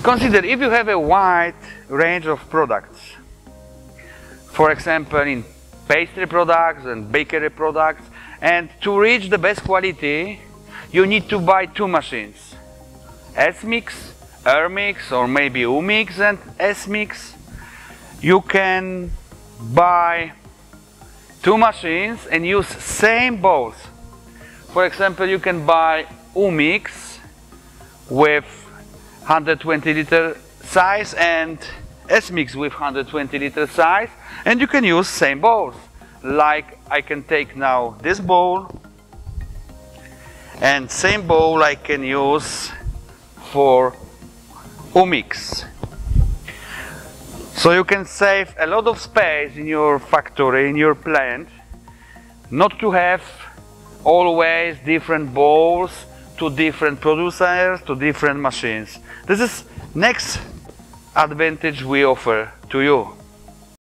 Consider if you have a wide range of products, for example in pastry products and bakery products, and to reach the best quality you need to buy two machines, S-MECH, R-MECH, or maybe U-MECH and S-MECH. You can buy two machines and use same bowls. For example, you can buy U-MECH with 120 liter size and S-MECH with 120 liter size, and you can use same bowls. Like I can take now this bowl, and same bowl I can use for U-MECH. So you can save a lot of space in your factory, in your plant, not to have always different bowls to different producers, to different machines. This is next advantage we offer to you.